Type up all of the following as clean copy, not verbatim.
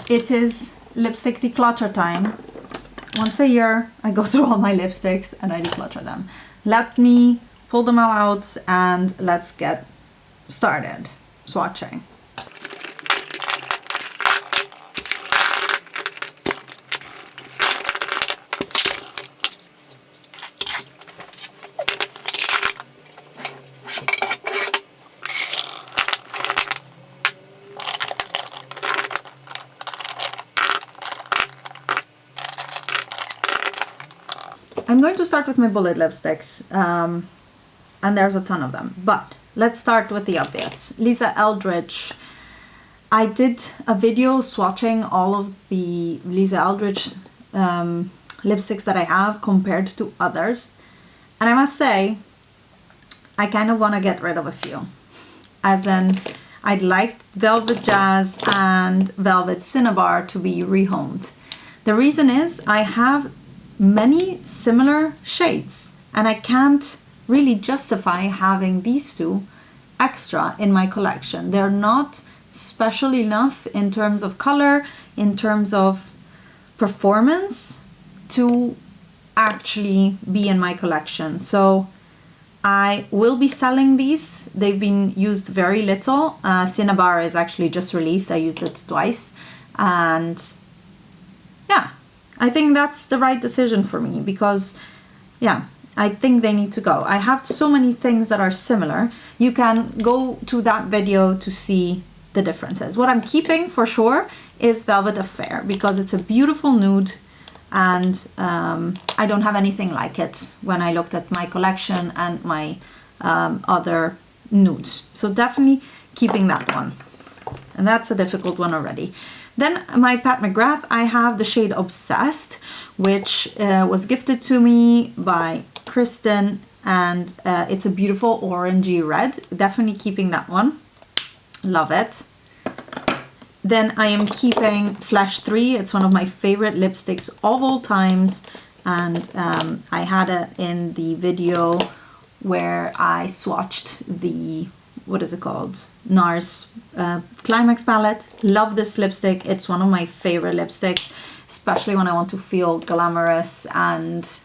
it is lipstick declutter time. Once a year, I go through all my lipsticks and I declutter them. Let me pull them all out and let's get started swatching. I'm going to start with my bullet lipsticks, and there's a ton of them, but let's start with the obvious. Lisa Eldridge. I did a video swatching all of the Lisa Eldridge lipsticks that I have compared to others, and I must say, I kind of want to get rid of a few. As in, I'd like Velvet Jazz and Velvet Cinnabar to be rehomed. The reason is I have many similar shades and I can't really justify having these two extra in my collection. They're not special enough in terms of color, in terms of performance to actually be in my collection. So I will be selling these. They've been used very little. Cinnabar is actually just released. I used it twice, and yeah, I think that's the right decision for me because, yeah, I think they need to go. I have so many things that are similar. You can go to that video to see the differences. What I'm keeping for sure is Velvet Affair because it's a beautiful nude, and I don't have anything like it when I looked at my collection and my other nudes. So definitely keeping that one. And that's a difficult one already. Then my Pat McGrath, I have the shade Obsessed, which was gifted to me by Kristen, and it's a beautiful orangey red. Definitely keeping that one. Love it. Then I am keeping Flash 3. It's one of my favorite lipsticks of all times, and I had it in the video where I swatched the, what is it called? NARS Climax palette. Love this lipstick. It's one of my favorite lipsticks, especially when I want to feel glamorous and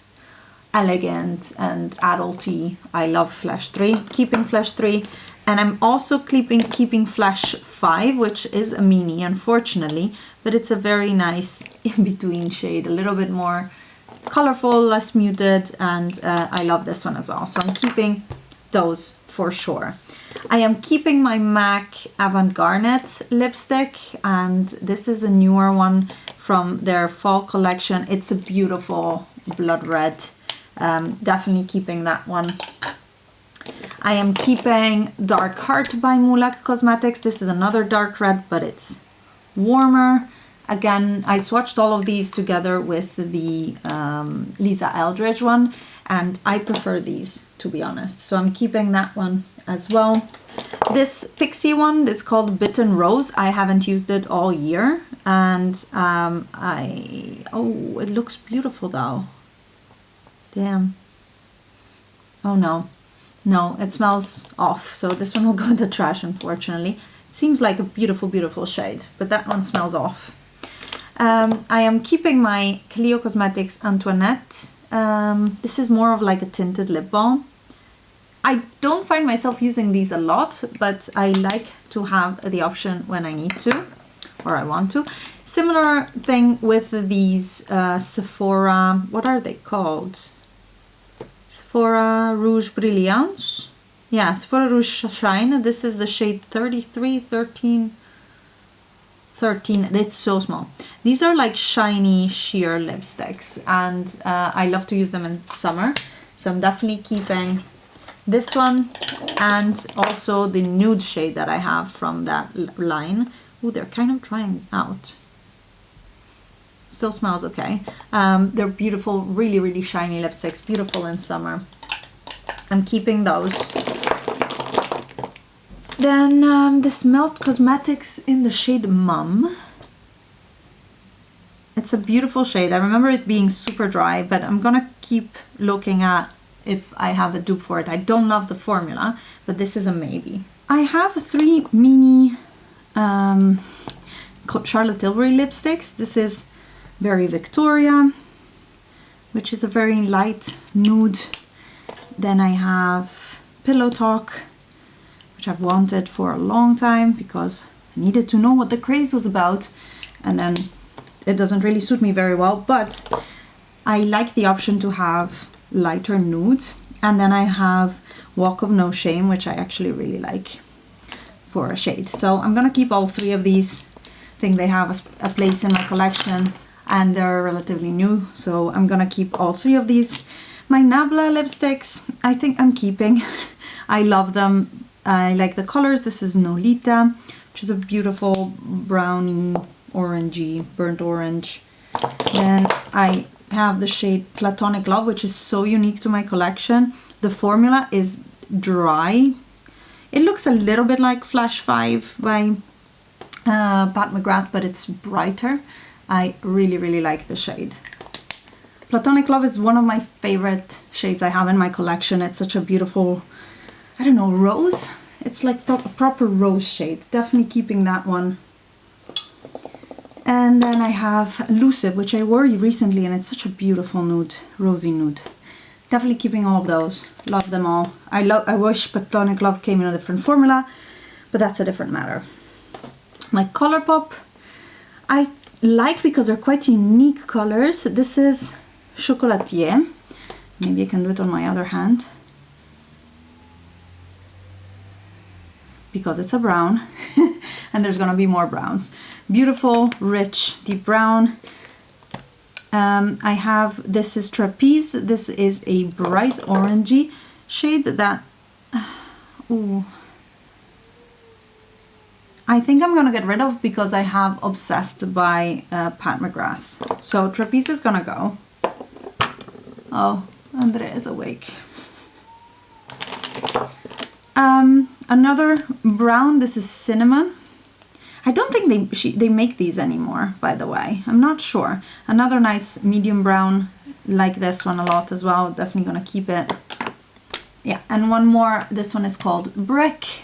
elegant and adulty. I love Flash 3. Keeping Flash 3. And I'm also keeping Flash 5, which is a mini, unfortunately, but it's a very nice in-between shade, a little bit more colorful, less muted, and I love this one as well. So I'm keeping those for sure. I am keeping my MAC Avant Garnet lipstick, and this is a newer one from their fall collection. It's a beautiful blood red. Definitely keeping that one. I am keeping Dark Heart by Mulak Cosmetics. This is another dark red, but it's warmer. Again, I swatched all of these together with the Lisa Eldridge one, and I prefer these, to be honest. So I'm keeping that one as well. This Pixie one, it's called Bitten Rose. I haven't used it all year, and oh, it looks beautiful though. Damn. Oh no. No, it smells off, so this one will go in the trash, unfortunately. It seems like a beautiful, beautiful shade, but that one smells off. I am keeping my Clio Cosmetics Antoinette. This is more of like a tinted lip balm. I don't find myself using these a lot, but I like to have the option when I need to, or I want to. Similar thing with these Sephora, what are they called? Sephora Rouge Brilliance. Yeah, Sephora Rouge Shine. This is the shade 33, 13. It's so small. These are like shiny sheer lipsticks, and I love to use them in summer. So I'm definitely keeping this one and also the nude shade that I have from that line. Ooh, they're kind of drying out. Still smells okay. They're beautiful, really, really shiny lipsticks, beautiful in summer. I'm keeping those. Then this Melt Cosmetics in the shade Mum. It's a beautiful shade. I remember it being super dry, but I'm gonna keep looking at if I have a dupe for it. I don't love the formula, but this is a maybe. I have 3 mini Charlotte Tilbury lipsticks. This is Very Victoria, which is a very light nude. Then I have Pillow Talk, which I've wanted for a long time because I needed to know what the craze was about, and then it doesn't really suit me very well, but I like the option to have lighter nudes. And then I have Walk of No Shame, which I actually really like for a shade. So I'm gonna keep all three of these. I think they have a place in my collection and they're relatively new, so I'm gonna keep all three of these. My Nabla lipsticks, I think I'm keeping. I love them. I like the colors. This is Nolita, which is a beautiful browny, orangey, burnt orange. Then I have the shade Platonic Love, which is so unique to my collection. The formula is dry. It looks a little bit like Flash 5 by Pat McGrath, but it's brighter. I really, really like the shade. Platonic Love is one of my favorite shades I have in my collection. It's such a beautiful, I don't know, rose? It's like a proper rose shade. Definitely keeping that one. And then I have Lucid, which I wore recently, and it's such a beautiful nude, rosy nude. Definitely keeping all of those. Love them all. I wish Platonic Love came in a different formula, but that's a different matter. My Colourpop, I like because they're quite unique colors. This is Chocolatier. Maybe I can do it on my other hand, because it's a brown and there's gonna be more browns. Beautiful, rich, deep brown. I have, this is Trapeze. This is a bright orangey shade that, ooh, I think I'm gonna get rid of because I have Obsessed by Pat McGrath. So Trapeze is gonna go. Oh, Andrea is awake. Another brown, this is Cinnamon. I don't think they make these anymore, by the way. I'm not sure. Another nice medium brown, like this one a lot as well. Definitely gonna keep it. Yeah, and one more. This one is called Brick.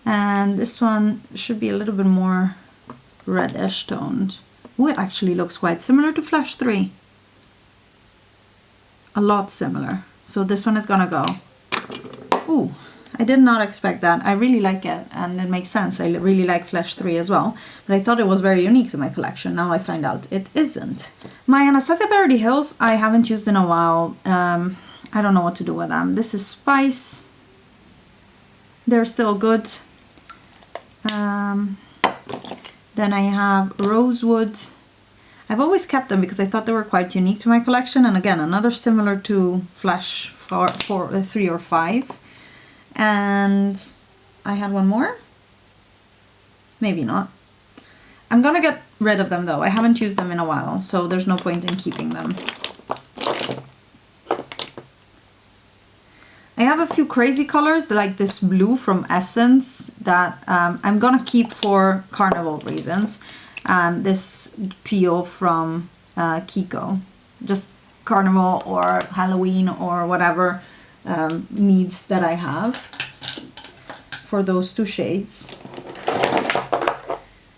And this one should be a little bit more reddish toned. Oh, it actually looks quite similar to Flash 3. A lot similar. So this one is gonna go. Ooh. I did not expect that. I really like it, and it makes sense. I really like Flash 3 as well, but I thought it was very unique to my collection. Now I find out it isn't. My Anastasia Beverly Hills I haven't used in a while. I don't know what to do with them. This is Spice. They're still good. Then I have Rosewood. I've always kept them because I thought they were quite unique to my collection, and again, another similar to Flash 3 or 5. And I had one more. Maybe not. I'm gonna get rid of them though. I haven't used them in a while, so there's no point in keeping them. I have a few crazy colors, like this blue from Essence that I'm gonna keep for carnival reasons. This teal from Kiko. Just carnival or Halloween or whatever needs that I have for those two shades.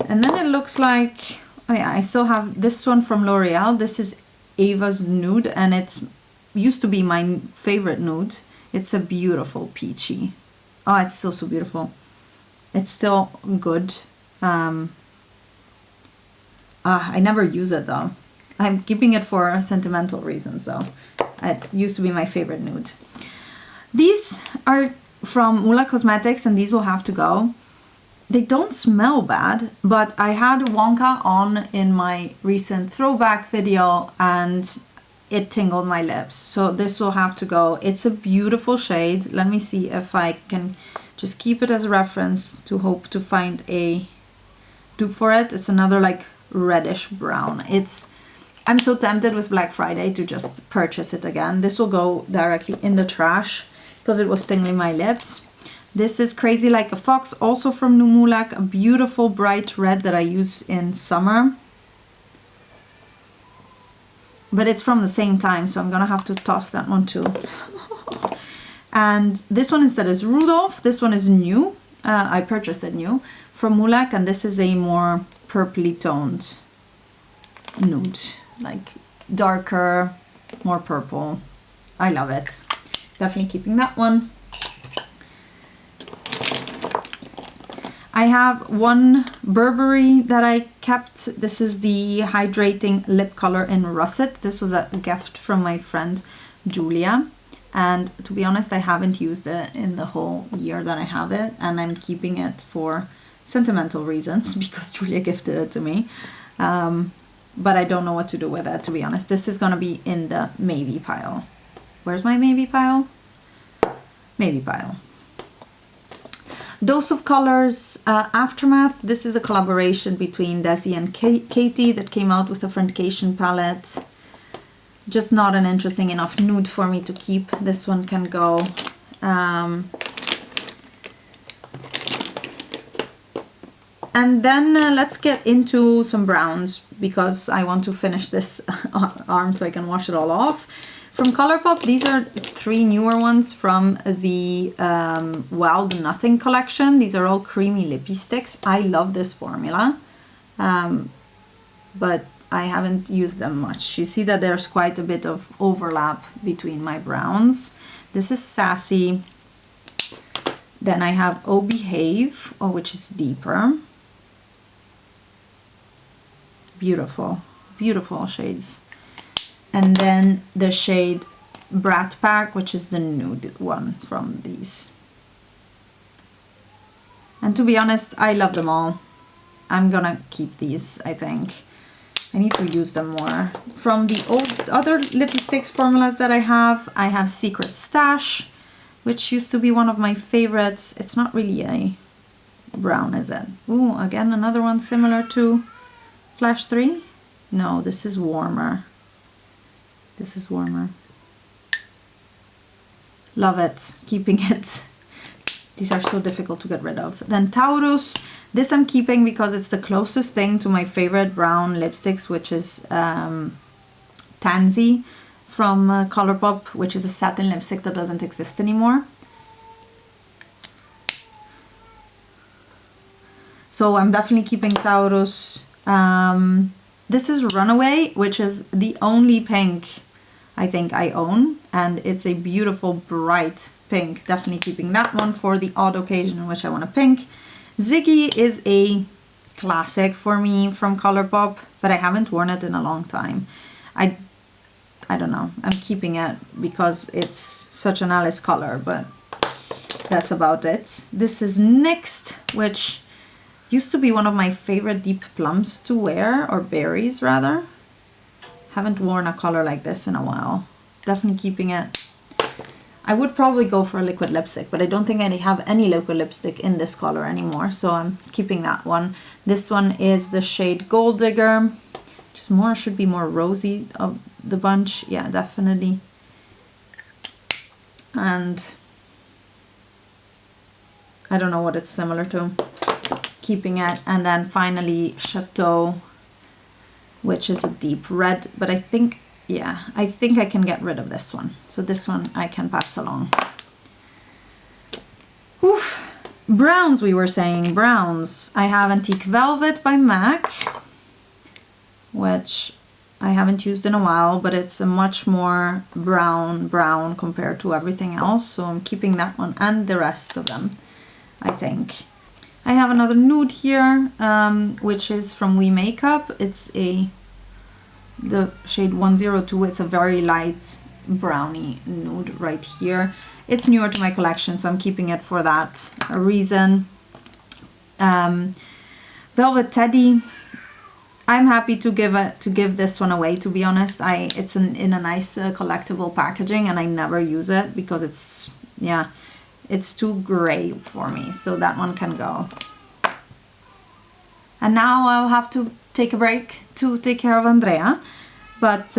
And then it looks like, oh yeah, I still have this one from L'Oreal. This is Ava's Nude, and it's used to be my favorite nude. It's a beautiful peachy. Oh, it's still so beautiful. It's still good. I never use it though. I'm keeping it for sentimental reasons though. It used to be my favorite nude. These are from Mula Cosmetics, and these will have to go. They don't smell bad, but I had Wonka on in my recent throwback video and it tingled my lips. So this will have to go. It's a beautiful shade. Let me see if I can just keep it as a reference to hope to find a dupe for it. It's another like reddish brown. I'm so tempted with Black Friday to just purchase it again. This will go directly in the trash because it was tingling my lips. This is Crazy Like a Fox, also from Numulak, a beautiful bright red that I use in summer. But it's from the same time, so I'm gonna have to toss that one too. And this one instead is Rudolph. This one is new. I purchased it new from Mulak, and this is a more purpley toned nude, like darker, more purple. I love it. Definitely keeping that one. I have one Burberry that I kept. This is the Hydrating Lip Color in Russet. This was a gift from my friend Julia. And to be honest, I haven't used it in the whole year that I have it. And I'm keeping it for sentimental reasons because Julia gifted it to me. But I don't know what to do with it, to be honest. This is going to be in the maybe pile. Where's my maybe pile? Maybe pile. Dose of Colors Aftermath. This is a collaboration between Desi and Katie that came out with a Friendcation palette. Just not an interesting enough nude for me to keep. This one can go. And then let's get into some browns because I want to finish this arm so I can wash it all off. From Colourpop, these are 3 newer ones from the Wild Nothing collection. These are all creamy lippy sticks. I love this formula, but I haven't used them much. You see that there's quite a bit of overlap between my browns. This is Sassy. Then I have Oh Behave, which is deeper. Beautiful, beautiful shades. And then the shade Brat Pack, which is the nude one from these. And to be honest, I love them all. I'm gonna keep these, I think. I need to use them more. From the other lippy sticks formulas that I have Secret Stash, which used to be one of my favorites. It's not really a brown, is it? Ooh, again, another one similar to Flash 3. No, this is warmer. This is warmer. Love it. Keeping it. These are so difficult to get rid of. Then Taurus. This I'm keeping because it's the closest thing to my favorite brown lipsticks, which is Tansy from Colourpop, which is a satin lipstick that doesn't exist anymore. So I'm definitely keeping Taurus. This is Runaway, which is the only pink I think I own, and it's a beautiful bright pink. Definitely keeping that one for the odd occasion in which I want a pink. Ziggy is a classic for me from Colourpop, but I haven't worn it in a long time. I don't know, I'm keeping it because it's such an Alice color, but that's about it. This is NYX, which used to be one of my favorite deep plums to wear, or berries rather. Haven't worn a color like this in a while. Definitely keeping it. I would probably go for a liquid lipstick, but I don't think I have any liquid lipstick in this color anymore, so I'm keeping that one. This one is the shade Gold Digger. Just more, should be more rosy of the bunch. Yeah, definitely. And I don't know what it's similar to. Keeping it. And then finally Chateau, which is a deep red, but I think, yeah, I think I can get rid of this one. So this one I can pass along. Oof. Browns, we were saying, browns. I have Antique Velvet by MAC, which I haven't used in a while, but it's a much more brown compared to everything else. So I'm keeping that one and the rest of them, I think. I have another nude here, which is from We Makeup. It's the shade 102. It's a very light brownie nude right here. It's newer to my collection, so I'm keeping it for that reason. Velvet Teddy. I'm happy to give this one away, to be honest. It's in a nice collectible packaging, and I never use it because it's, yeah, it's too gray for me, so that one can go. And now I'll have to take a break to take care of Andrea, but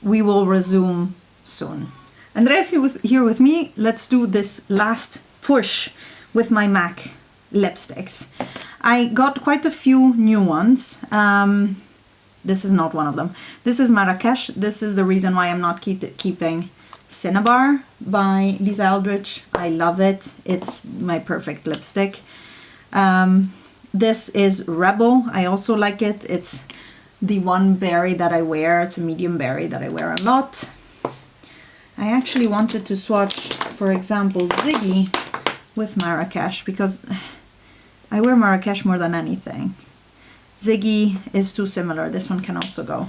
we will resume soon. Andrea's here with me. Let's do this last push with my MAC lipsticks. I got quite a few new ones. This is not one of them. This is Marrakesh. This is the reason why I'm not keeping Cinnabar by Lisa Eldridge. I love it. It's my perfect lipstick. This is Rebel. I also like it. It's the one berry that I wear. It's a medium berry that I wear a lot. I actually wanted to swatch, for example, Ziggy with Marrakesh because I wear Marrakesh more than anything. Ziggy is too similar. This one can also go.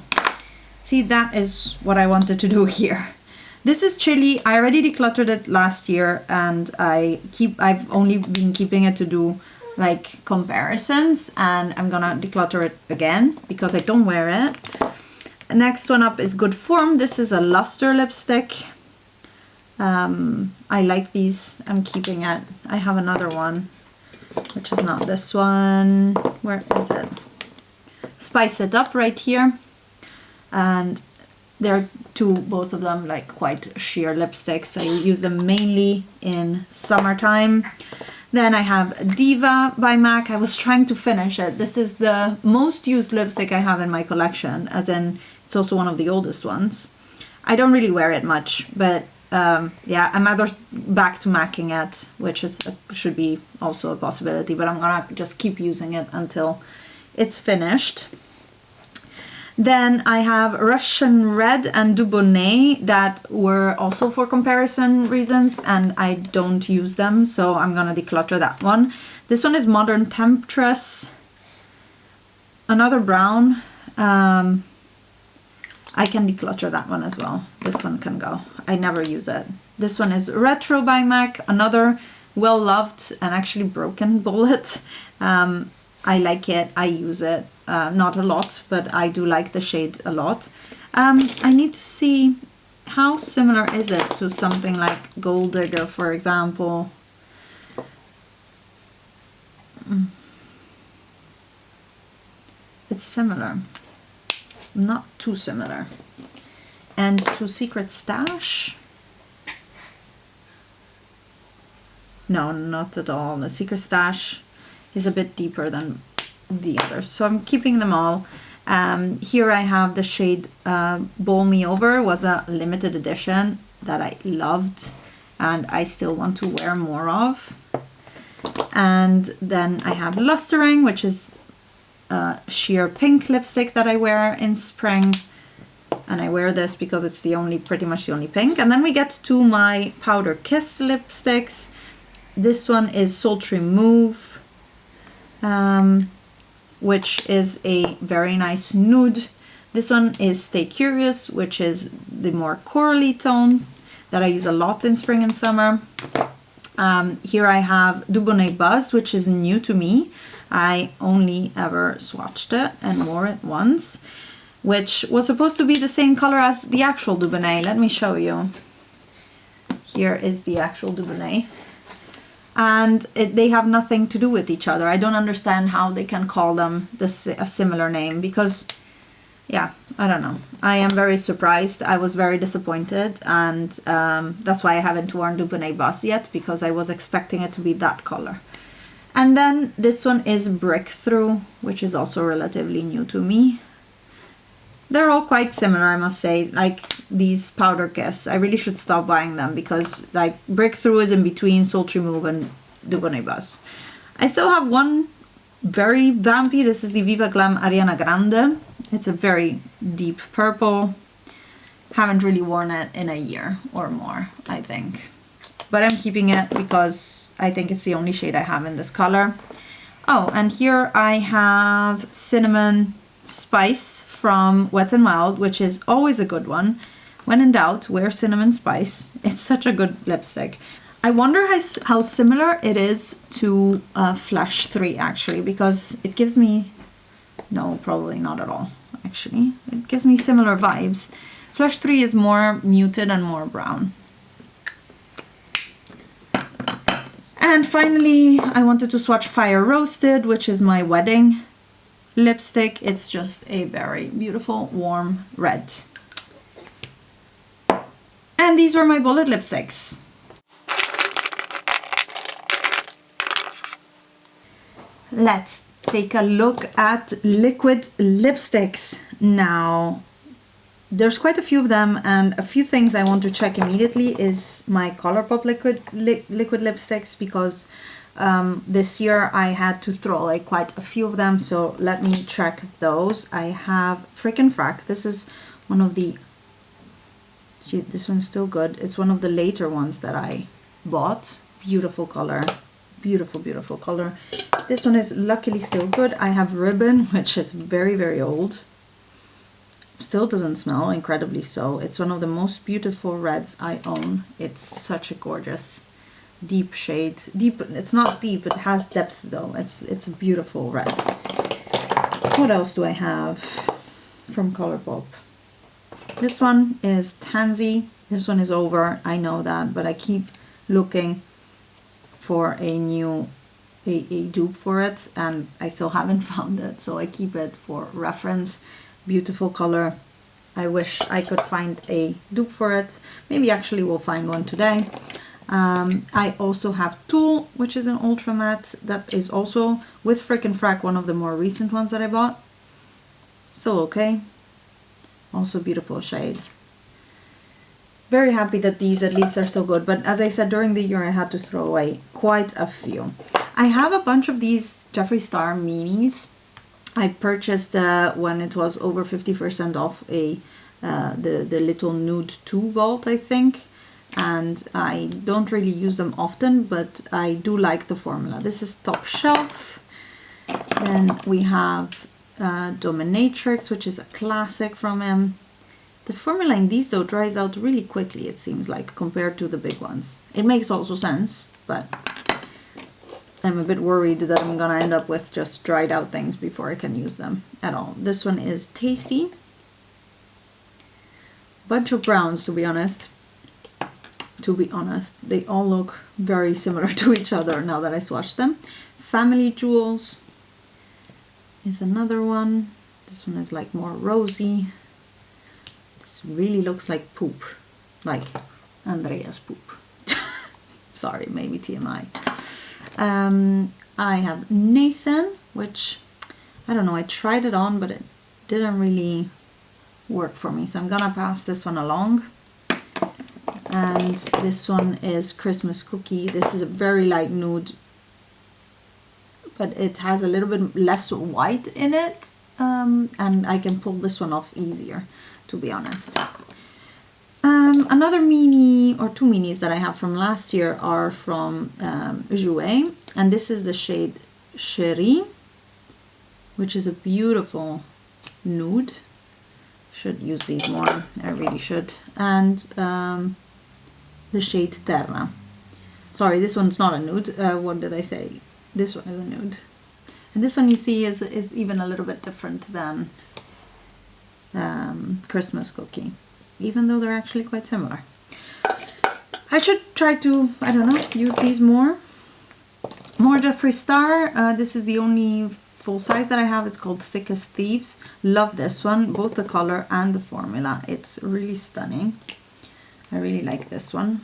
See, that is what I wanted to do here. This is Chili. I already decluttered it last year, and I've only been keeping it to do like comparisons, and I'm gonna declutter it again because I don't wear it. Next one up is Good Form. This is a luster lipstick. I like these. I'm keeping it. I have another one, which is not this one. Where is it? Spice It Up right here. And they're both of them like quite sheer lipsticks. I use them mainly in summertime. Then I have Diva by MAC. I was trying to finish it. This is the most used lipstick I have in my collection, as in it's also one of the oldest ones. I don't really wear it much, but yeah, I'm either back to MACing it, which is should be also a possibility, but I'm gonna just keep using it until it's finished. Then I have Russian Red and Dubonnet that were also for comparison reasons, and I don't use them, so I'm gonna declutter that one. This one is Modern Temptress, another brown. I can declutter that one as well. This one can go. I never use it. This one is Retro by MAC, another well-loved and actually broken bullet. I like it. I use it. Not a lot, but I do like the shade a lot. I need to see how similar is it to something like Gold Digger, for example. It's similar. Not too similar. And to Secret Stash? No, not at all. The Secret Stash is a bit deeper than the others, so I'm keeping them all. Here I have the shade Bowl Me Over. Was a limited edition that I loved and I still want to wear more of. And then I have Lustering, which is sheer pink lipstick that I wear in spring, and I wear this because it's the only, pretty much the only pink. And then we get to my Powder Kiss lipsticks. This one is Sultry Move, which is a very nice nude. This one is Stay Curious, which is the more corally tone that I use a lot in spring and summer. Here I have Dubonnet Buzz, which is new to me. I only ever swatched it and wore it once, which was supposed to be the same color as the actual Dubonnet. Let me show you. Here is the actual Dubonnet. And they have nothing to do with each other. I don't understand how they can call them a similar name because, yeah, I don't know. I am very surprised. I was very disappointed, and that's why I haven't worn Dubonnet Buzz yet, because I was expecting it to be that color. And then this one is Breakthrough, which is also relatively new to me. They're all quite similar, I must say, like these Powder Kiss. I really should stop buying them because like Breakthrough is in between Sultry Move and Dubonnet Buzz. I still have one very vampy. This is the Viva Glam Ariana Grande. It's a very deep purple. Haven't really worn it in a year or more, I think. But I'm keeping it because I think it's the only shade I have in this color. Oh, and here I have Cinnamon Spice from Wet n Wild, which is always a good one. When in doubt, wear Cinnamon Spice. It's such a good lipstick. I wonder how similar it is to Flash 3 actually, because it gives me, no, probably not at all actually. It gives me similar vibes. Flash 3 is more muted and more brown. And finally, I wanted to swatch Fire Roasted, which is my wedding lipstick. It's just a very beautiful warm red. And these were my bullet lipsticks. Let's take a look at liquid lipsticks now. There's quite a few of them, and a few things I want to check immediately is my Colourpop liquid lipsticks, because This year I had to throw away quite a few of them, so let me check those. I have Frick and Frack. This is one of the, this one's still good. It's one of the later ones that I bought. Beautiful color, beautiful, beautiful color. This one is luckily still good. I have Ribbon, which is very, very old. Still doesn't smell, incredibly so. It's one of the most beautiful reds I own. It's such a gorgeous deep shade. Deep, it's not deep, it has depth though. It's a beautiful red. What else do I have from Colourpop? This one is Tansy. This one is over, I know that, but I keep looking for a new a dupe for it, and I still haven't found it, so I keep it for reference. Beautiful color. I wish I could find a dupe for it. Maybe actually we'll find one today. I also have Tulle, which is an ultra matte that is also with Frick and Frack, one of the more recent ones that I bought. Still okay. Also beautiful shade. Very happy that these at least are still good, but as I said, during the year I had to throw away quite a few. I have a bunch of these Jeffree Star minis. I purchased when it was over 50% off the little Nude 2 Vault, I think. And I don't really use them often, but I do like the formula. This is Top Shelf. Then we have Dominatrix, which is a classic from him. The formula in these though dries out really quickly, it seems like, compared to the big ones. It makes also sense, but I'm a bit worried that I'm gonna end up with just dried out things before I can use them at all. This one is Tasty. Bunch of browns, to be honest. They all look very similar to each other now that I swatched them. Family Jewels is another one. This one is like more rosy. This really looks like poop, like Andrea's poop. Sorry, maybe TMI. I have Nathan, which I don't know, I tried it on, but it didn't really work for me, so I'm gonna pass this one along. And this one is Christmas Cookie. This is a very light nude, but it has a little bit less white in it, and I can pull this one off easier, to be honest. Another mini, or two minis that I have from last year are from Jouer, and this is the shade Cherie, which is a beautiful nude. Should use these more, I really should. And the shade Terra. Sorry, this one's not a nude. What did I say? This one is a nude. And this one you see is even a little bit different than Christmas Cookie, even though they're actually quite similar. I should try to, I don't know, use these more. More Jeffree Star. This is the only full size that I have. It's called Thick as Thieves. Love this one, both the color and the formula. It's really stunning. I really like this one.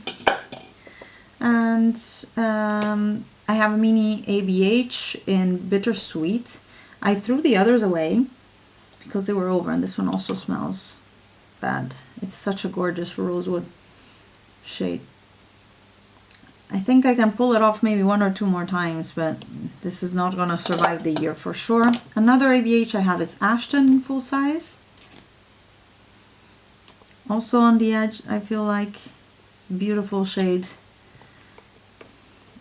And I have a mini ABH in Bittersweet. I threw the others away because they were over, and this one also smells bad. It's such a gorgeous rosewood shade. I think I can pull it off maybe one or two more times, but this is not gonna survive the year for sure. Another ABH I have is Ashton full size. Also on the edge, I feel like. Beautiful shade.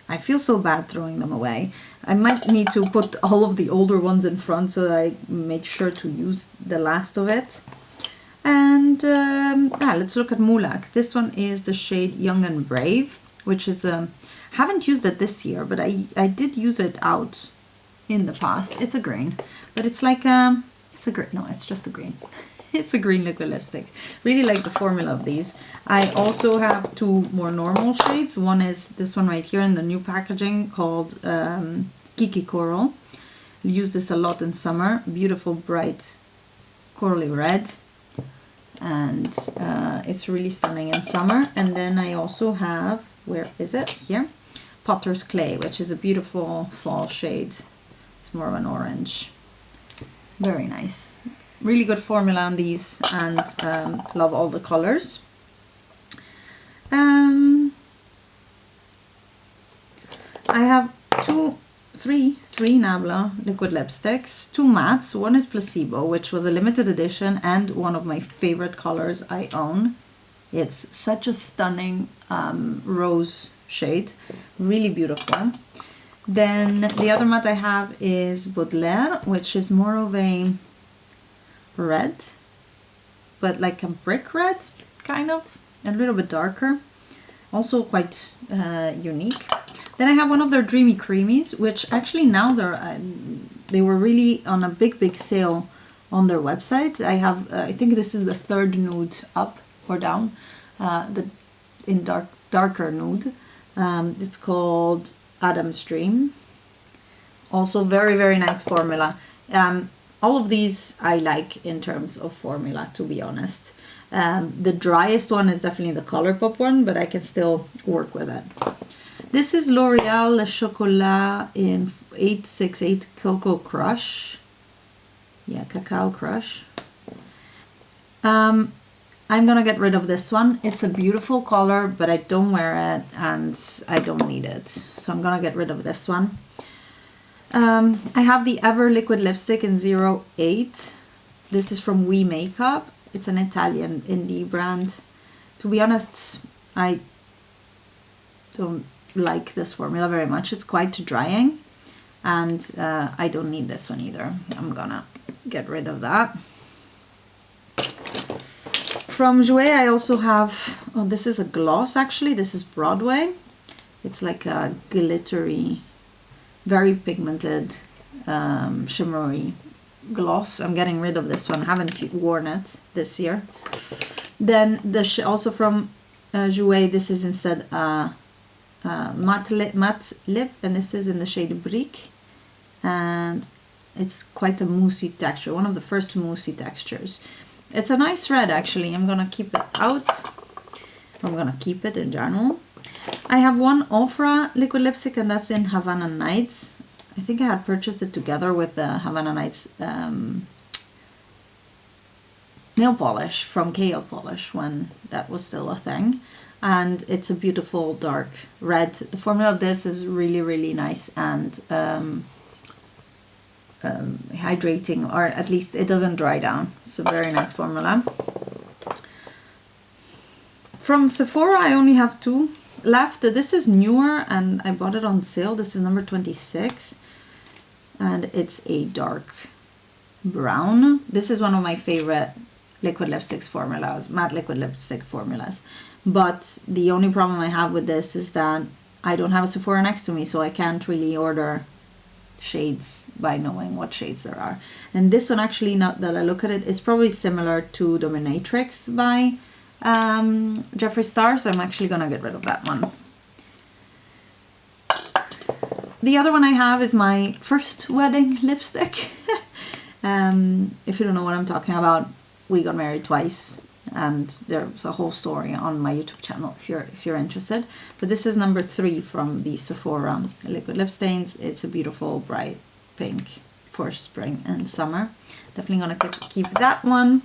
I feel so bad throwing them away. I might need to put all of the older ones in front so that I make sure to use the last of it. And let's look at Mulak. This one is the shade Young and Brave, which is haven't used it this year, but I did use it out in the past. It's a green, but it's like it's a green. No, it's just a green. It's a green liquid lipstick. Really like the formula of these. I also have two more normal shades. One is this one right here in the new packaging called Kiki Coral. I use this a lot in summer. Beautiful bright corally red, and it's really stunning in summer. And then I also have, where is it? Here, Potter's Clay, which is a beautiful fall shade. It's more of an orange. Very nice. Really good formula on these, and love all the colors. I have 3 Nabla liquid lipsticks, 2 mattes. One is Placebo, which was a limited edition and one of my favorite colors I own. It's such a stunning rose shade, really beautiful. Then the other matte I have is Baudelaire, which is more of a red, but like a brick red, kind of, a little bit darker. Also quite unique. Then I have one of their Dreamy Creamies, which actually now they were really on a big sale on their website. I have, I think this is the 3rd nude up or down, in darker nude. It's called Adam's Dream. Also very nice formula. All of these I like in terms of formula, to be honest. The driest one is definitely the Colourpop one, but I can still work with it. This is L'Oreal Le Chocolat in 868 Cocoa Crush. Yeah, Cacao Crush. I'm gonna get rid of this one. It's a beautiful color, but I don't wear it and I don't need it. So I'm gonna get rid of this one. I have the Ever Liquid Lipstick in 08. This is from We Makeup. It's an Italian indie brand. To be honest, I don't like this formula very much. It's quite drying, and I don't need this one either. I'm gonna get rid of that. From Jouer, I also have, oh, this is a gloss actually. This is Broadway. It's like a glittery, very pigmented, shimmery gloss. I'm getting rid of this one. I haven't worn it this year. Then also from Jouer, this is instead matte lip, and this is in the shade Brique, and it's quite a moussey texture, one of the first moussey textures. It's a nice red actually. I'm gonna keep it out. I'm gonna keep it in general. I have one Ofra liquid lipstick, and that's in Havana Nights. I think I had purchased it together with the Havana Nights nail polish from KO Polish when that was still a thing. And it's a beautiful dark red. The formula of this is really nice and hydrating, or at least it doesn't dry down. So very nice formula. From Sephora, I only have 2 left. This is newer and I bought it on sale. This is number 26 and it's a dark brown. This is one of my favorite liquid lipsticks formulas, matte liquid lipstick formulas. But the only problem I have with this is that I don't have a Sephora next to me, so I can't really order shades by knowing what shades there are. And this one actually, not that I look at it, it's probably similar to Dominatrix by Jeffree Star, so I'm actually gonna get rid of that one. The other one I have is my first wedding lipstick. If you don't know what I'm talking about, we got married twice, and there's a whole story on my YouTube channel if you're interested. But this is number 3 from the Sephora liquid lip stains. It's a beautiful bright pink for spring and summer. Definitely gonna keep that one.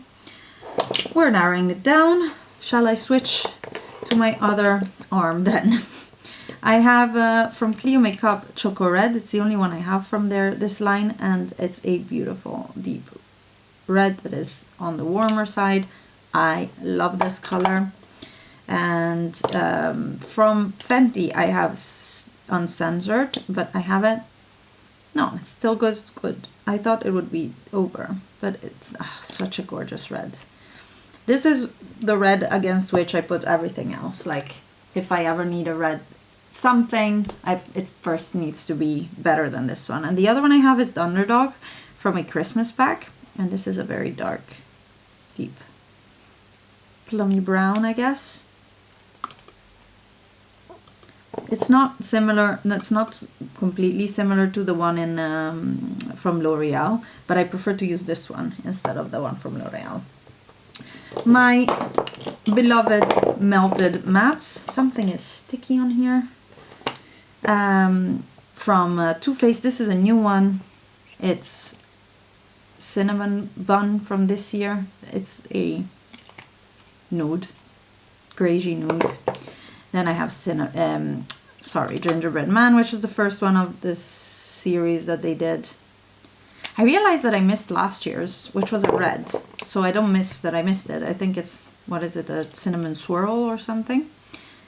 We're narrowing it down. Shall I switch to my other arm then? I have from Clio Makeup Choco Red. It's the only one I have from this line, and it's a beautiful deep red that is on the warmer side. I love this color. And from Fenty I have Uncensored, but I haven't. No, it still goes good. I thought it would be over, but it's such a gorgeous red. This is the red against which I put everything else. Like if I ever need a red something, it first needs to be better than this one. And the other one I have is the Underdog from a Christmas pack, and this is a very dark, deep plummy brown, I guess. It's not similar, it's not completely similar to the one in from L'Oreal, but I prefer to use this one instead of the one from L'Oreal. My beloved melted mattes. Something is sticky on here. From Too Faced. This is a new one. It's Cinnamon Bun from this year. It's a nude, greysy nude. Then I have sorry, Gingerbread Man, which is the first one of this series that they did. I realized that I missed last year's, which was a red. So I don't miss that I missed it. I think it's, what is it, a cinnamon swirl or something.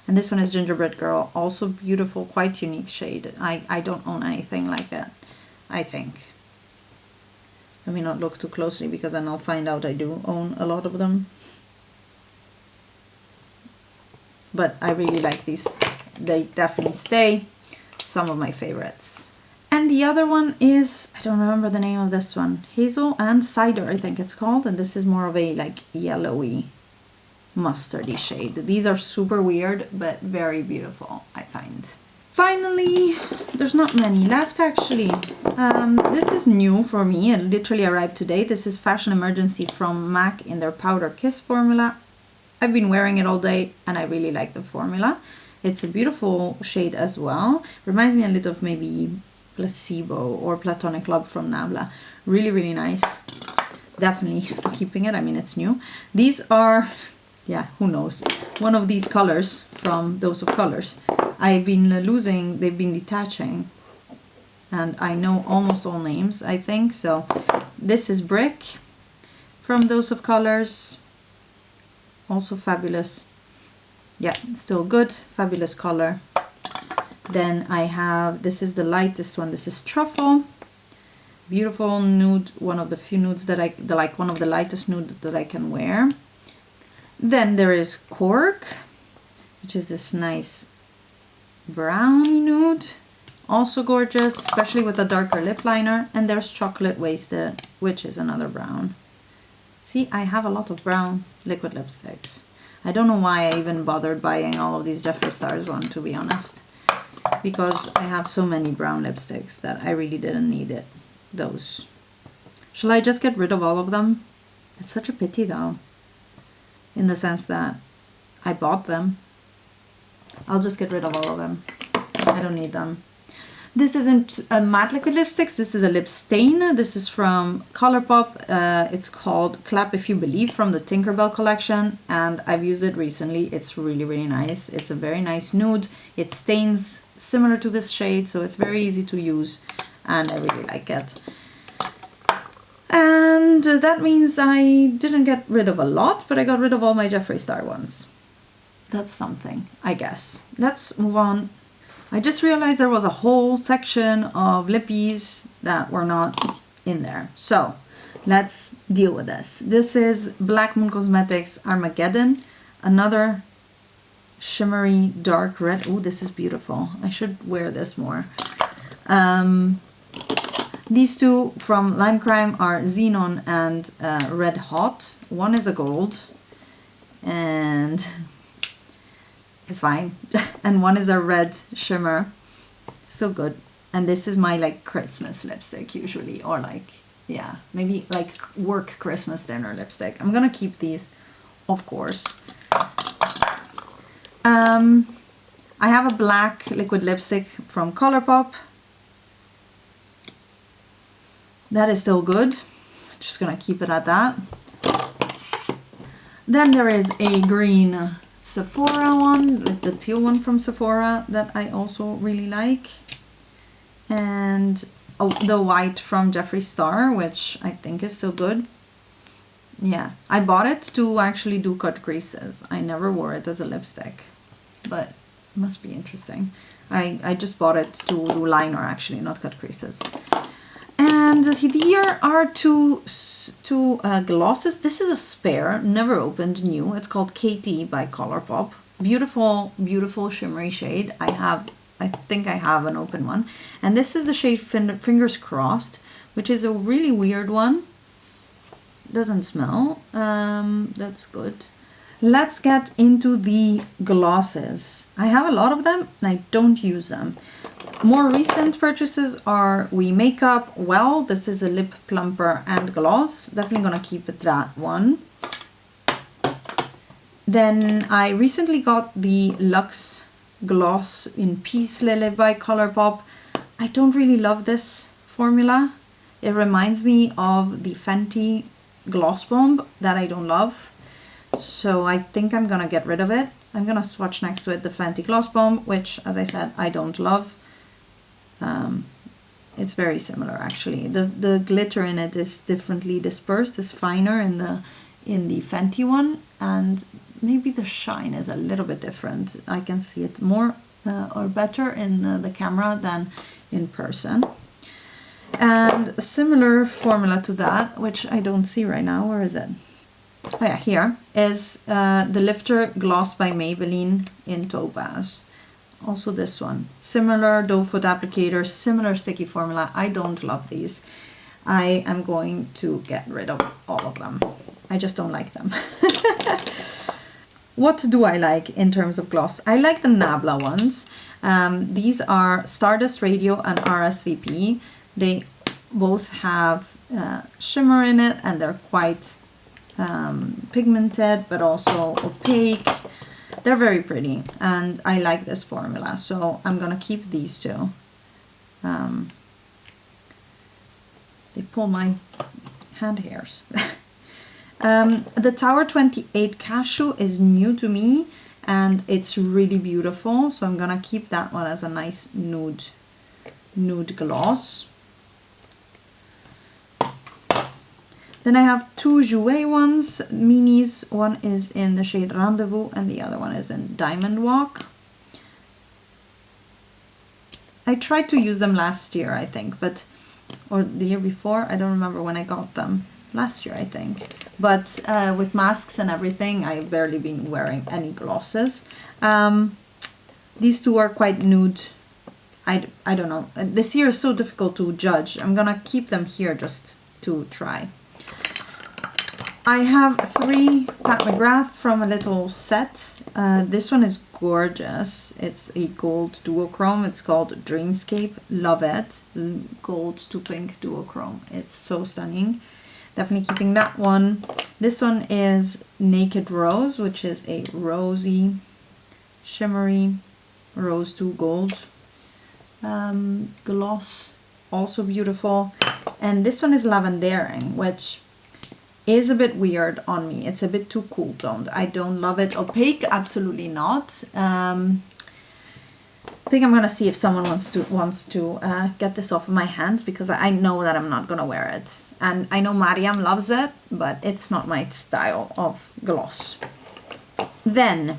And this one is Gingerbread Girl, also beautiful, quite unique shade. I don't own anything like it, I think. Let me not look too closely because then I'll find out I do own a lot of them. But I really like these. They definitely stay some of my favorites. And the other one is, I don't remember the name of this one, Hazel and Cider, I think it's called. And this is more of a like yellowy, mustardy shade. These are super weird, but very beautiful, I find. Finally, there's not many left actually. This is new for me. It literally arrived today. This is Fashion Emergency from MAC in their Powder Kiss formula. I've been wearing it all day and I really like the formula. It's a beautiful shade as well. Reminds me a little of maybe Placebo or Platonic Love from Nabla. Really, really nice. Definitely keeping it. I mean, it's new. These are, yeah, who knows? One of these colors from Dose of Colors. I've been losing, they've been detaching. And I know almost all names, I think. So this is Brick from Dose of Colors. Also fabulous. Yeah, still good. Fabulous color. Then I have, this is the lightest one. This is Truffle. Beautiful nude. One of the few nudes that like one of the lightest nudes that I can wear. Then there is Cork, which is this nice browny nude. Also gorgeous, especially with a darker lip liner. And there's Chocolate Wasted, which is another brown. See, I have a lot of brown liquid lipsticks. I don't know why I even bothered buying all of these Jeffree Stars one, to be honest. Because I have so many brown lipsticks that I really didn't need it. Those. Shall I just get rid of all of them? It's such a pity though. In the sense that I bought them. I'll just get rid of all of them. I don't need them. This isn't a matte liquid lipsticks. This is a lip stain. This is from Colourpop. It's called Clap If You Believe from the Tinkerbell collection. And I've used it recently. It's really, really nice. It's a very nice nude. It stains similar to this shade, so it's very easy to use. And I really like it. And that means I didn't get rid of a lot, but I got rid of all my Jeffree Star ones. That's something, I guess. Let's move on. I just realized there was a whole section of lippies that were not in there. So let's deal with this. This is Black Moon Cosmetics Armageddon. Another shimmery dark red. Oh, this is beautiful. I should wear this more. These two from Lime Crime are Xenon and Red Hot. One is a gold and it's fine. And one is a red shimmer. So good. And this is my like Christmas lipstick usually, or like, yeah, maybe like work Christmas dinner lipstick. I'm gonna keep these, of course. I have a black liquid lipstick from Colourpop. That is still good. Just gonna keep it at that. Then there is a green Sephora one, like the teal one from Sephora that I also really like. And the white from Jeffree Star, which I think is still good. Yeah, I bought it to actually do cut creases. I never wore it as a lipstick, but it must be interesting. I just bought it to do liner actually, not cut creases. And here are two glosses. This is a spare, never opened, new. It's called KT by Colourpop. Beautiful, beautiful shimmery shade. I think I have an open one. And this is the shade Fingers Crossed, which is a really weird one. Doesn't smell. That's good. Let's get into the glosses. I have a lot of them and I don't use them. More recent purchases are We Makeup Well. This is a lip plumper and gloss. Definitely gonna keep it that one. Then I recently got the Luxe Gloss in Peace Lily by Colourpop. I don't really love this formula. It reminds me of the Fenty Gloss Bomb that I don't love. So I think I'm gonna get rid of it. I'm gonna swatch next to it the Fenty Gloss Bomb, which, as I said, I don't love. It's very similar actually. The glitter in it is differently dispersed, it's finer in the Fenty one, and maybe the shine is a little bit different. I can see it more or better in the camera than in person. And a similar formula to that, which I don't see right now, where is it? Oh yeah, here is the Lifter Gloss by Maybelline in Topaz. Also this one, similar doe foot applicator, similar sticky formula. I don't love these. I am going to get rid of all of them. I just don't like them. What do I like in terms of gloss? I like the Nabla ones. These are Stardust Radio and RSVP. They both have shimmer in it, and they're quite pigmented but also opaque. They're very pretty, and I like this formula, so I'm gonna keep these two. They pull my hand hairs. The Tower 28 Cashew is new to me, and it's really beautiful, so I'm gonna keep that one as a nice nude gloss. Then I have two Jouer ones, minis. One is in the shade Rendezvous and the other one is in Diamond Walk. I tried to use them last year, I think, or the year before. I don't remember when I got them. Last year, I think. But with masks and everything, I've barely been wearing any glosses. These two are quite nude. I don't know. This year is so difficult to judge. I'm gonna keep them here just to try. I have 3 Pat McGrath from a little set. This one is gorgeous. It's a gold duochrome. It's called Dreamscape. Love it. Gold to pink duochrome. It's so stunning. Definitely keeping that one. This one is Naked Rose, which is a rosy, shimmery rose to gold gloss. Also beautiful. And this one is Lavendering, which is a bit weird on me. It's a bit too cool toned. I don't love it. Opaque, absolutely not. I think I'm gonna see if someone wants to get this off of my hands, because I know that I'm not gonna wear it. And I know Mariam loves it, but it's not my style of gloss. Then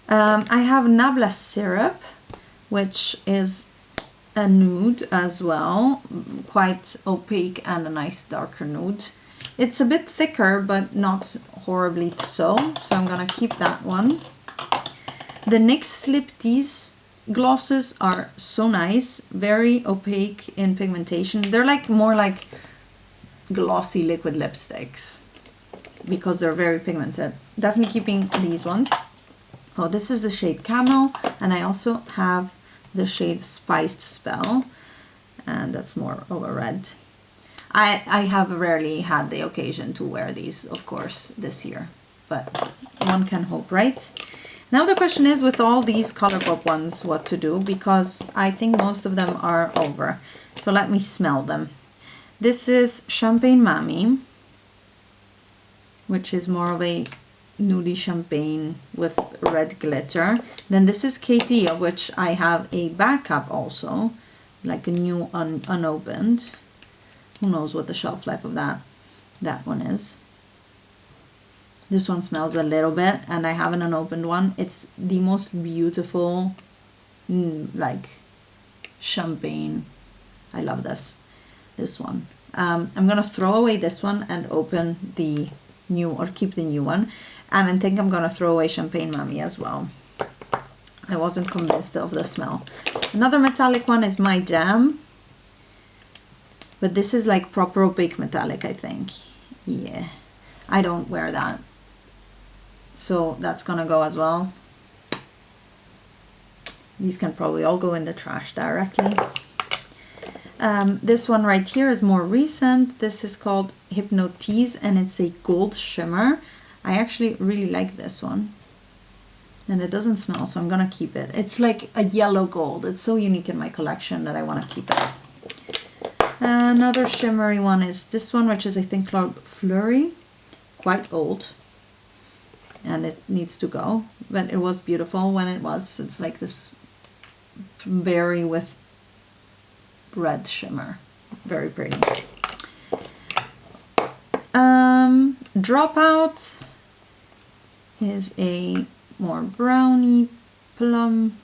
I have Nabla Syrup, which is a nude as well, quite opaque and a nice darker nude. It's a bit thicker, but not horribly so I'm gonna keep that one. The NYX Slip Tease glosses are so nice, very opaque in pigmentation. They're like more like glossy liquid lipsticks because they're very pigmented. Definitely keeping these ones. Oh, this is the shade Camel, and I also have the shade Spiced Spell, and that's more of a red. I have rarely had the occasion to wear these, of course, this year, but one can hope, right? Now the question is, with all these Colourpop ones, what to do, because I think most of them are over. So let me smell them. This is Champagne Mammy, which is more of a nudie champagne with red glitter. Then this is Katie, of which I have a backup also, like a new unopened. Who knows what the shelf life of that one is. This one smells a little bit, and I have an unopened one. It's the most beautiful, like, champagne. I love this one. I'm gonna throw away this one and open the new, or keep the new one. And I think I'm gonna throw away Champagne Mammy as well. I wasn't convinced of the smell. Another metallic one is My Jam. But this is like proper opaque metallic, I think. Yeah, I don't wear that. So that's gonna go as well. These can probably all go in the trash directly. This one right here is more recent. This is called Hypnotize, and it's a gold shimmer. I actually really like this one. And it doesn't smell, so I'm gonna keep it. It's like a yellow gold. It's so unique in my collection that I wanna keep it. Another shimmery one is this one, which is, I think, called Flurry. Quite old. and it needs to go. But it was beautiful when it was. It's like this berry with red shimmer. Very pretty. Dropout is a more brownie plum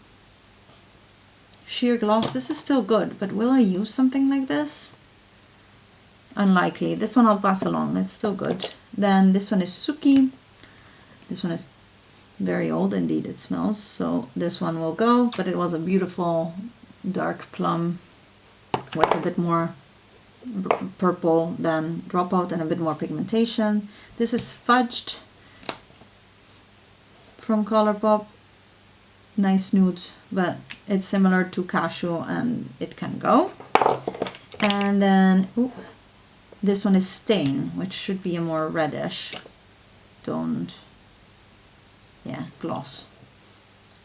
sheer gloss. This is still good, but will I use something like this? Unlikely. This one I'll pass along. It's still good. Then this one is Suki. This one is very old indeed. It smells. So this one will go, but it was a beautiful dark plum with a bit more purple than Dropout and a bit more pigmentation. This is Fudged from Colourpop. Nice nude, but it's similar to Cashew and it can go. And then this one is Stain, which should be a more reddish toned, yeah, gloss.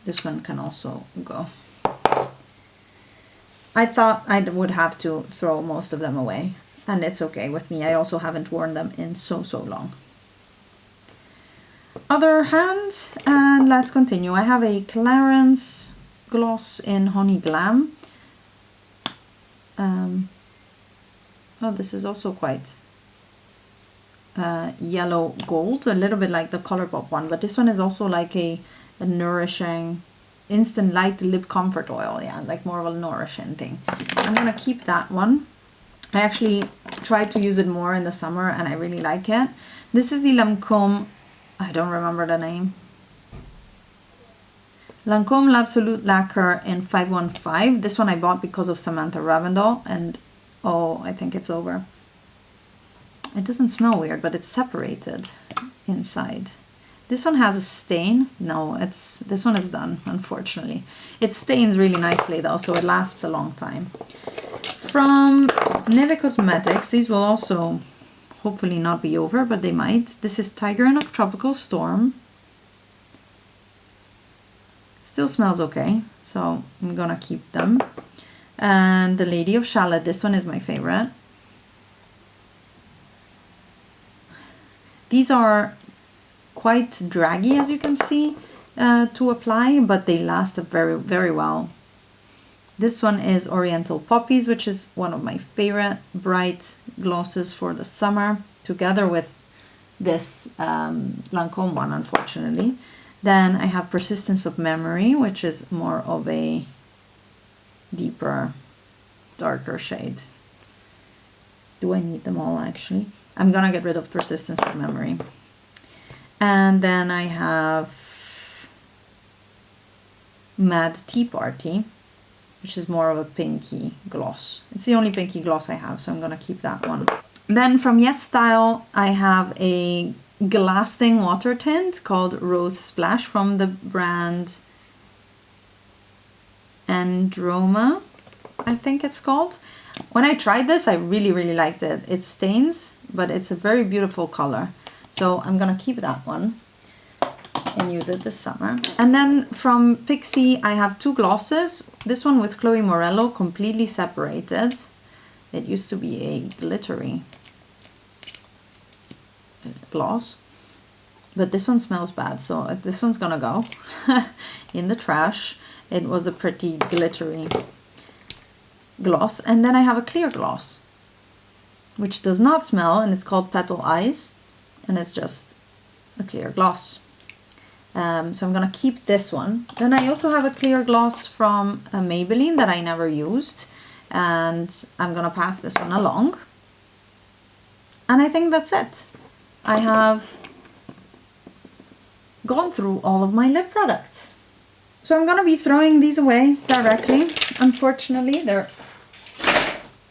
This one can also go. I thought I would have to throw most of them away, and it's okay with me. I also haven't worn them in so long. Other hand, and let's continue. I have a Clarins gloss in Honey Glam. Oh, this is also quite yellow gold, a little bit like the Colourpop one, but this one is also like a nourishing instant light lip comfort oil. Yeah, like more of a nourishing thing. I'm gonna keep that one. I actually tried to use it more in the summer and I really like it. This is the Lancôme, I don't remember the name, Lancôme L'Absolute Lacquer in 515. This one I bought because of Samantha Ravindell, and oh, I think it's over. It doesn't smell weird, but it's separated inside. This one has a stain. No, this one is done, unfortunately. It stains really nicely though, so it lasts a long time. From Neve Cosmetics, these will also hopefully not be over, but they might. This is Tiger in a Tropical Storm. Still smells okay, so I'm gonna keep them. And the Lady of Shallot, this one is my favorite. These are quite draggy, as you can see, to apply, but they last very well. This one is Oriental Poppies, which is one of my favorite bright glosses for the summer, together with this Lancôme one, unfortunately. Then I have Persistence of Memory, which is more of a deeper, darker shade. Do I need them all, actually? I'm gonna get rid of Persistence of Memory. And then I have Mad Tea Party, which is more of a pinky gloss. It's the only pinky gloss I have, so I'm gonna keep that one. Then from YESSTYLE, I have a Glasting water tint called Rose Splash from the brand Androma, I think it's called. When I tried this, I really liked it. It stains, but it's a very beautiful color. So I'm gonna keep that one and use it this summer. And then from Pixi, I have two glosses. This one with Chloe Morello, completely separated. It used to be a glittery gloss, but this one smells bad, so this one's gonna go in the trash. It was a pretty glittery gloss. And then I have a clear gloss, which does not smell, and it's called Petal Eyes, and it's just a clear gloss. So I'm gonna keep this one. Then I also have a clear gloss from Maybelline that I never used, and I'm gonna pass this one along. And I think that's it. I have gone through all of my lip products. So I'm gonna be throwing these away directly. Unfortunately, they're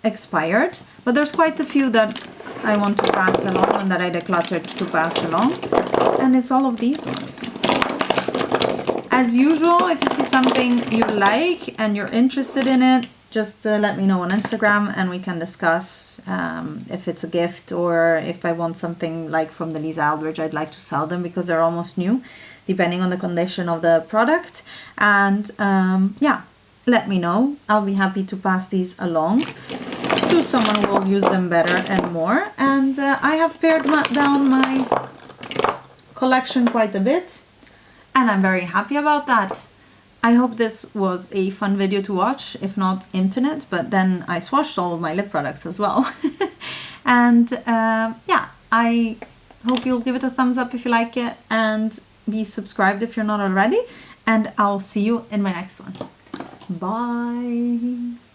expired, but there's quite a few that I want to pass along and that I decluttered to pass along. And it's all of these ones. As usual, if you see something you like and you're interested in it, just let me know on Instagram and we can discuss if it's a gift or if I want something like from the Lisa Aldridge. I'd like to sell them because they're almost new, depending on the condition of the product. And yeah, let me know. I'll be happy to pass these along to someone who will use them better and more. And I have pared down my collection quite a bit, and I'm very happy about that. I hope this was a fun video to watch, if not infinite, but then I swatched all of my lip products as well. And yeah, I hope you'll give it a thumbs up if you like it, and be subscribed if you're not already, and I'll see you in my next one. Bye!